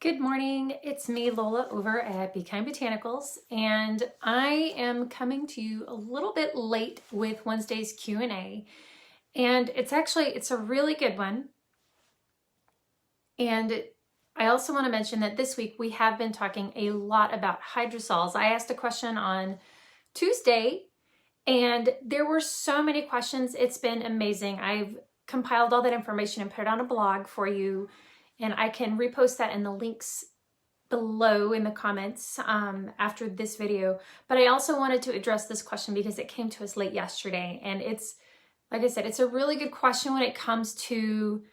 Good morning, it's me, Lola, over at Be Kind Botanicals, and I am coming to you a little bit late with Wednesday's Q&A, and it's a really good one. And I also want to mention that this week we have been talking a lot about hydrosols. I asked a question on Tuesday, and there were so many questions. It's been amazing. I've compiled all that information and put it on a blog for you, and I can repost that in the links below in the comments after this video. But I also wanted to address this question because it came to us late yesterday, and it's, like I said, it's a really good question when it comes to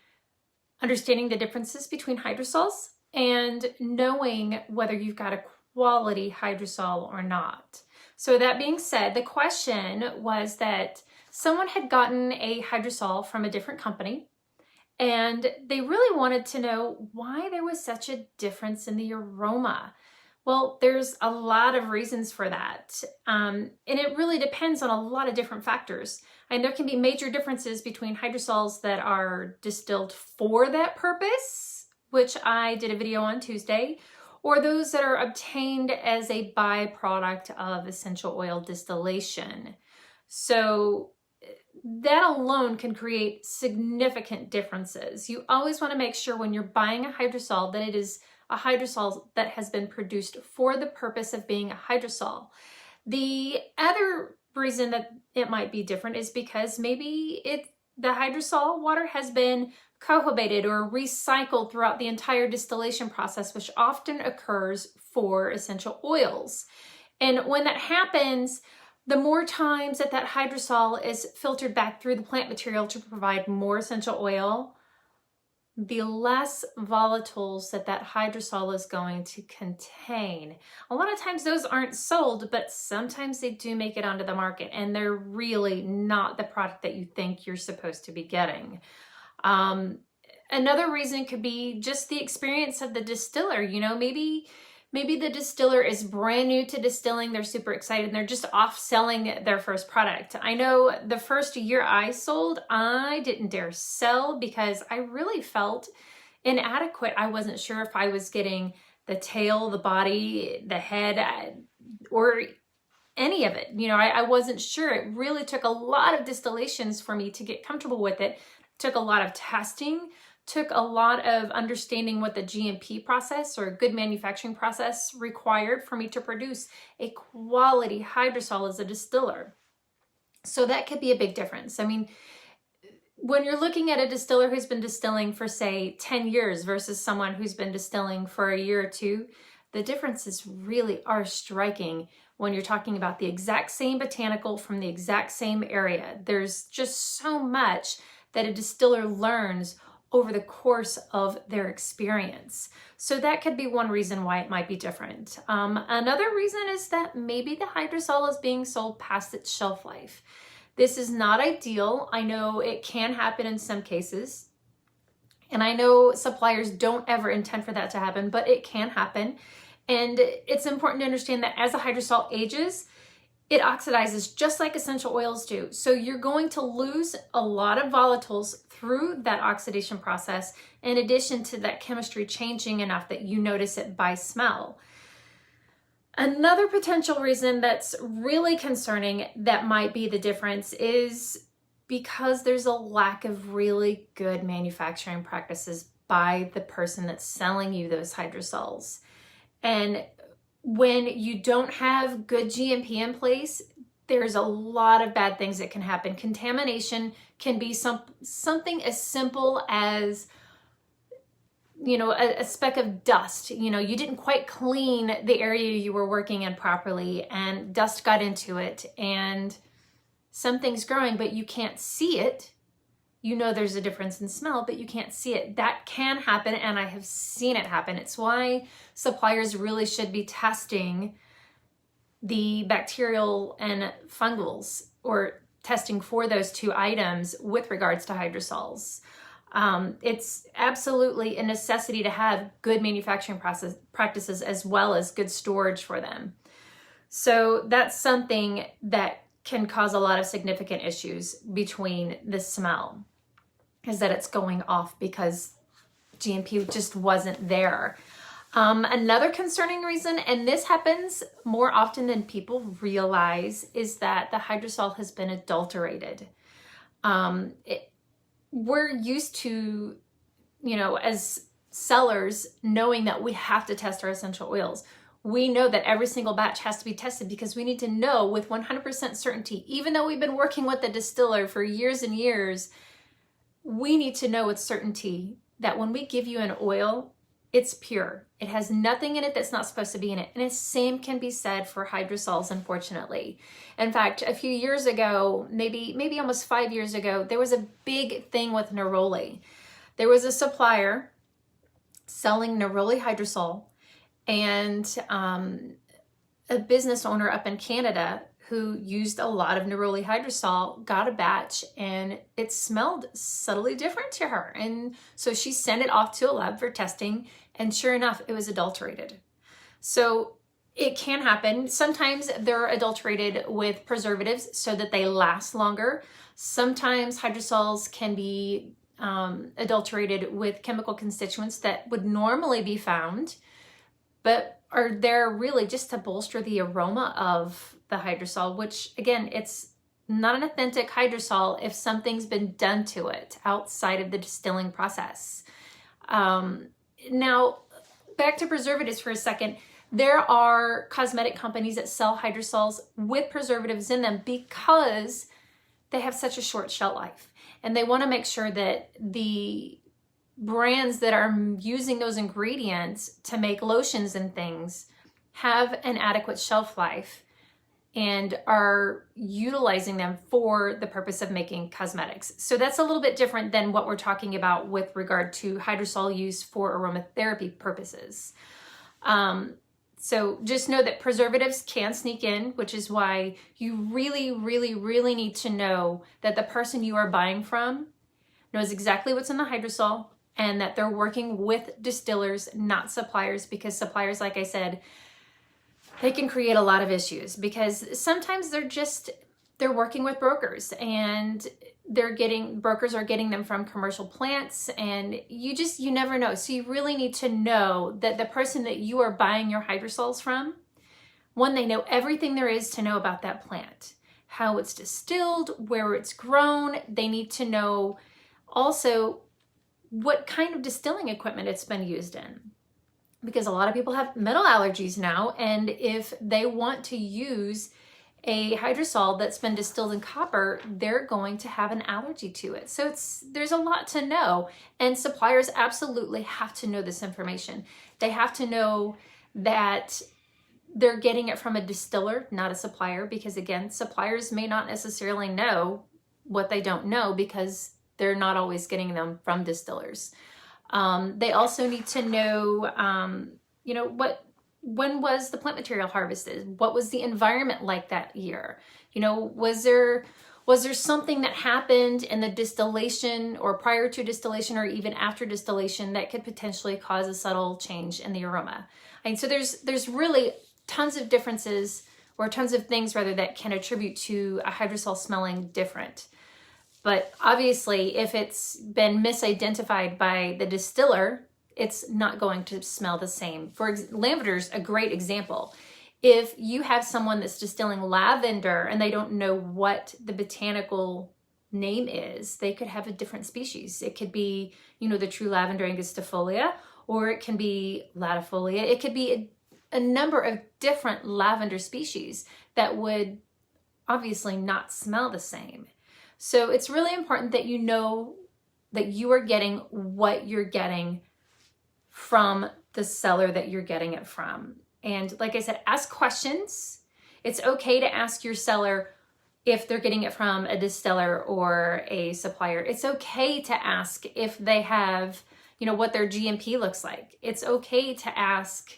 understanding the differences between hydrosols and knowing whether you've got a quality hydrosol or not. So that being said, the question was that someone had gotten a hydrosol from a different company, and they really wanted to know why there was such a difference in the aroma. Well, there's a lot of reasons for that. And it really depends on a lot of different factors. And there can be major differences between hydrosols that are distilled for that purpose, which I did a video on Tuesday, or those that are obtained as a byproduct of essential oil distillation. So that alone can create significant differences. You always want to make sure when you're buying a hydrosol that it is a hydrosol that has been produced for the purpose of being a hydrosol. The other reason that it might be different is because maybe the hydrosol water has been cohobated or recycled throughout the entire distillation process, which often occurs for essential oils. And when that happens, the more times that hydrosol is filtered back through the plant material to provide more essential oil, the less volatiles that hydrosol is going to contain. A lot of times those aren't sold, but sometimes they do make it onto the market, and they're really not the product that you think you're supposed to be getting. Another reason could be just the experience of the distiller. You know, maybe the distiller is brand new to distilling, they're super excited, and they're just off selling their first product. I know the first year I sold, I didn't dare sell because I really felt inadequate. I wasn't sure if I was getting the tail, the body, the head, or any of it. You know, I wasn't sure. It really took a lot of distillations for me to get comfortable with it. It took a lot of testing. Took a lot of understanding what the GMP process or good manufacturing process required for me to produce a quality hydrosol as a distiller. So that could be a big difference. I mean, when you're looking at a distiller who's been distilling for, say, 10 years versus someone who's been distilling for a year or two, the differences really are striking when you're talking about the exact same botanical from the exact same area. There's just so much that a distiller learns over the course of their experience. So that could be one reason why it might be different. Another reason is that maybe the hydrosol is being sold past its shelf life. This is not ideal. I know it can happen in some cases, and I know suppliers don't ever intend for that to happen, but it can happen. And it's important to understand that as a hydrosol ages, it oxidizes just like essential oils do. So you're going to lose a lot of volatiles through that oxidation process, in addition to that chemistry changing enough that you notice it by smell. Another potential reason that's really concerning that might be the difference is because there's a lack of really good manufacturing practices by the person that's selling you those hydrosols. And when you don't have good GMP in place, there's a lot of bad things that can happen. Contamination can be something as simple as, you know, a speck of dust. You know, you didn't quite clean the area you were working in properly, and dust got into it, and something's growing, but you can't see it. You know there's a difference in smell, but you can't see it. That can happen, and I have seen it happen. It's why suppliers really should be testing the bacterial and fungals, or testing for those two items with regards to hydrosols. It's absolutely a necessity to have good manufacturing practices as well as good storage for them. So that's something that can cause a lot of significant issues between the smell, is that it's going off because GMP just wasn't there. Another concerning reason, and this happens more often than people realize, is that the hydrosol has been adulterated. We're used to, as sellers, knowing that we have to test our essential oils. We know that every single batch has to be tested because we need to know with 100% certainty, even though we've been working with the distiller for years and years, we need to know with certainty that when we give you an oil, it's pure. It has nothing in it that's not supposed to be in it. And the same can be said for hydrosols, unfortunately. In fact, a few years ago, maybe almost 5 years ago, there was a big thing with neroli. There was a supplier selling neroli hydrosol, and a business owner up in Canada who used a lot of neroli hydrosol got a batch, and it smelled subtly different to her. And so she sent it off to a lab for testing, and sure enough, it was adulterated. So it can happen. Sometimes they're adulterated with preservatives so that they last longer. Sometimes hydrosols can be adulterated with chemical constituents that would normally be found, but are there really just to bolster the aroma of the hydrosol, which again, it's not an authentic hydrosol if something's been done to it outside of the distilling process. Now, back to preservatives for a second. There are cosmetic companies that sell hydrosols with preservatives in them because they have such a short shelf life. And they want to make sure that the brands that are using those ingredients to make lotions and things have an adequate shelf life and are utilizing them for the purpose of making cosmetics. So that's a little bit different than what we're talking about with regard to hydrosol use for aromatherapy purposes. So just know that preservatives can sneak in, which is why you really, really, really need to know that the person you are buying from knows exactly what's in the hydrosol and that they're working with distillers, not suppliers, because suppliers, like I said, they can create a lot of issues because sometimes they're working with brokers, and brokers are getting them from commercial plants, and you never know. So you really need to know that the person that you are buying your hydrosols from, one, they know everything there is to know about that plant, how it's distilled, where it's grown. They need to know also what kind of distilling equipment it's been used in, because a lot of people have metal allergies now, and if they want to use a hydrosol that's been distilled in copper, they're going to have an allergy to it. So there's a lot to know, and suppliers absolutely have to know this information. They have to know that they're getting it from a distiller, not a supplier, because again, suppliers may not necessarily know what they don't know because they're not always getting them from distillers. They also need to know, when was the plant material harvested? What was the environment like that year? Was there something that happened in the distillation or prior to distillation or even after distillation that could potentially cause a subtle change in the aroma? And so there's really tons of differences, or tons of things rather, that can attribute to a hydrosol smelling different. But obviously, if it's been misidentified by the distiller, it's not going to smell the same. Lavender's a great example. If you have someone that's distilling lavender and they don't know what the botanical name is, they could have a different species. It could be, the true lavender angustifolia, or it can be latifolia. It could be a number of different lavender species that would obviously not smell the same. So it's really important that you know that you are getting what you're getting from the seller that you're getting it from. And like I said, ask questions. It's okay to ask your seller if they're getting it from a distiller or a supplier. It's okay to ask if they have, what their GMP looks like. It's okay to ask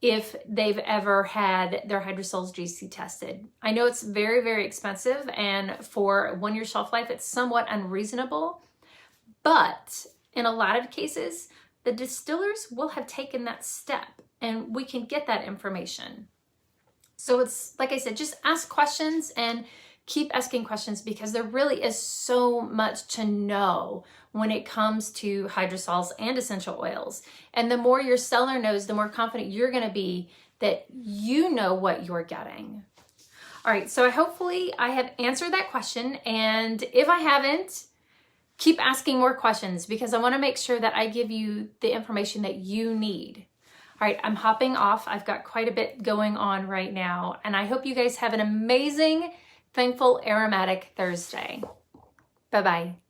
if they've ever had their hydrosols GC tested. I know it's very, very expensive, and for 1 year shelf life, it's somewhat unreasonable, but in a lot of cases, the distillers will have taken that step, and we can get that information. So it's, like I said, just ask questions and keep asking questions because there really is so much to know when it comes to hydrosols and essential oils. And the more your seller knows, the more confident you're going to be that you know what you're getting. All right, so hopefully I have answered that question. And if I haven't, keep asking more questions because I want to make sure that I give you the information that you need. All right, I'm hopping off. I've got quite a bit going on right now, and I hope you guys have an amazing, thankful, aromatic Thursday. Bye-bye.